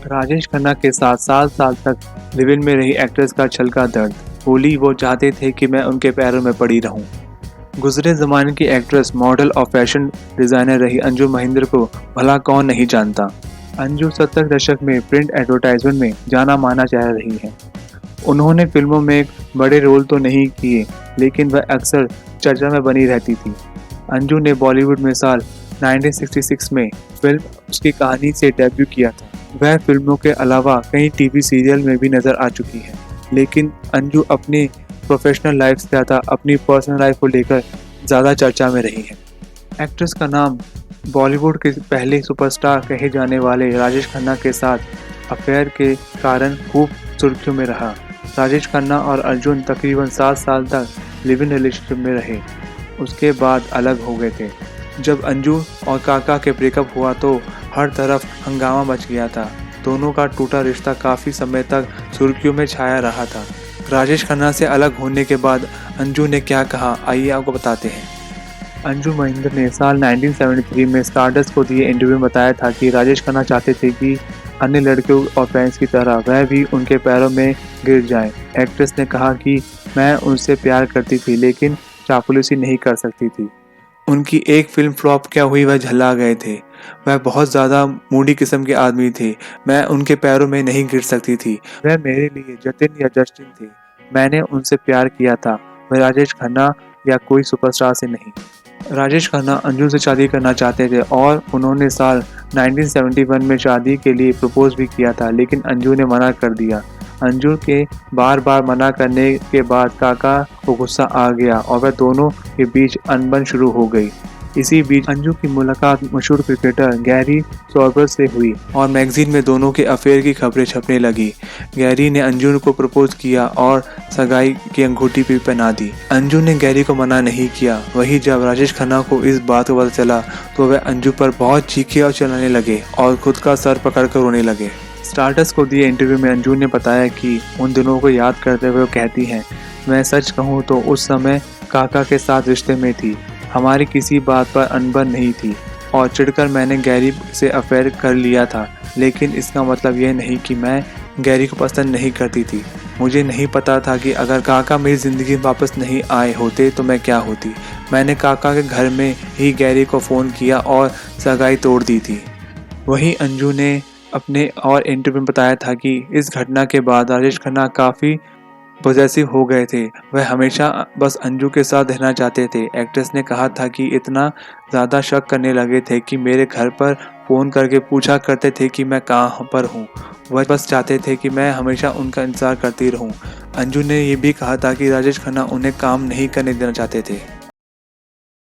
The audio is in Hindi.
राजेश खन्ना के साथ 7 साल तक लिव इन में रही एक्ट्रेस का छलका दर्द। बोली वो चाहते थे कि मैं उनके पैरों में पड़ी रहूं। गुजरे जमाने की एक्ट्रेस, मॉडल और फैशन डिजाइनर रही अंजू महिंद्र को भला कौन नहीं जानता। अंजू 70 दशक में प्रिंट एडवर्टाइजमेंट में जाना माना चेहरा रही है। उन्होंने फिल्मों में बड़े रोल तो नहीं किए, लेकिन वह अक्सर चर्चा में बनी रहती थी। अंजू ने बॉलीवुड में साल 1966 में फिल्म उसकी कहानी से डेब्यू किया था। वह फिल्मों के अलावा कई टीवी सीरियल में भी नजर आ चुकी है, लेकिन अंजू अपनी प्रोफेशनल लाइफ से ज़्यादा अपनी पर्सनल लाइफ को लेकर ज़्यादा चर्चा में रही है। एक्ट्रेस का नाम बॉलीवुड के पहले सुपरस्टार कहे जाने वाले राजेश खन्ना के साथ अफेयर के कारण खूब सुर्खियों में रहा। राजेश खन्ना और अर्जुन तकरीबन 7 साल तक लिव इन रिलेशनशिप में रहे। उसके बाद अलग हो गए थे। जब अंजू और काका के ब्रेकअप हुआ तो हर तरफ हंगामा मच गया था। दोनों का टूटा रिश्ता काफ़ी समय तक सुर्खियों में छाया रहा था। राजेश खन्ना से अलग होने के बाद अंजू ने क्या कहा, आइए आपको बताते हैं। अंजू महिंद्र ने साल 1973 में स्टारडस्ट को दिए इंटरव्यू में बताया था कि राजेश खन्ना चाहते थे कि अन्य लड़कियों और फैंस की तरह वह भी उनके पैरों में गिर जाए। एक्ट्रेस ने कहा कि मैं उनसे प्यार करती थी, लेकिन चापलूसी नहीं कर सकती थी। उनकी एक फिल्म फ्लॉप क्या हुई, वह झल्ला गए थे। वह बहुत ज़्यादा मूडी किस्म के आदमी थे। मैं उनके पैरों में नहीं गिर सकती थी। वह मेरे लिए जतिन या जस्टिन थे। मैंने उनसे प्यार किया था, वह राजेश खन्ना या कोई सुपरस्टार से नहीं। राजेश खन्ना अंजू से शादी करना चाहते थे और उन्होंने साल 1971 में शादी के लिए प्रपोज भी किया था, लेकिन अंजू ने मना कर दिया। अंजू के बार बार मना करने के बाद काका को गुस्सा आ गया और वह दोनों के बीच अनबन शुरू हो गई। इसी बीच अंजू की मुलाकात मशहूर क्रिकेटर गैरी सॉबर्स से हुई और मैगजीन में दोनों के अफेयर की खबरें छपने लगी। गैरी ने अंजू को प्रपोज किया और सगाई की अंगूठी भी पहना दी। अंजू ने गैरी को मना नहीं किया। वहीं जब राजेश खन्ना को इस बात का पता चला तो वह अंजू पर बहुत चीखे और चिल्लाने लगे और खुद का सर पकड़कर रोने लगे। स्टारडस्ट को दिए इंटरव्यू में अंजू ने बताया कि उन दिनों को याद करते हुए वो कहती हैं, मैं सच कहूँ तो उस समय काका के साथ रिश्ते में थी। हमारी किसी बात पर अनबन नहीं थी और चिढ़कर मैंने गैरी से अफेयर कर लिया था, लेकिन इसका मतलब यह नहीं कि मैं गैरी को पसंद नहीं करती थी। मुझे नहीं पता था कि अगर काका मेरी ज़िंदगी में वापस नहीं आए होते तो मैं क्या होती। मैंने काका के घर में ही गैरी को फ़ोन किया और सगाई तोड़ दी थी। वहीं अंजू ने अपने और इंटरव्यू में बताया था कि इस घटना के बाद राजेश खन्ना काफ़ी पॉजेसिव हो गए थे। वह हमेशा बस अंजू के साथ रहना चाहते थे। एक्ट्रेस ने कहा था कि इतना ज़्यादा शक करने लगे थे कि मेरे घर पर फ़ोन करके पूछा करते थे कि मैं कहाँ पर हूँ। वह बस चाहते थे कि मैं हमेशा उनका इंतज़ार करती रहूँ। अंजू ने यह भी कहा था कि राजेश खन्ना उन्हें काम नहीं करने देना चाहते थे।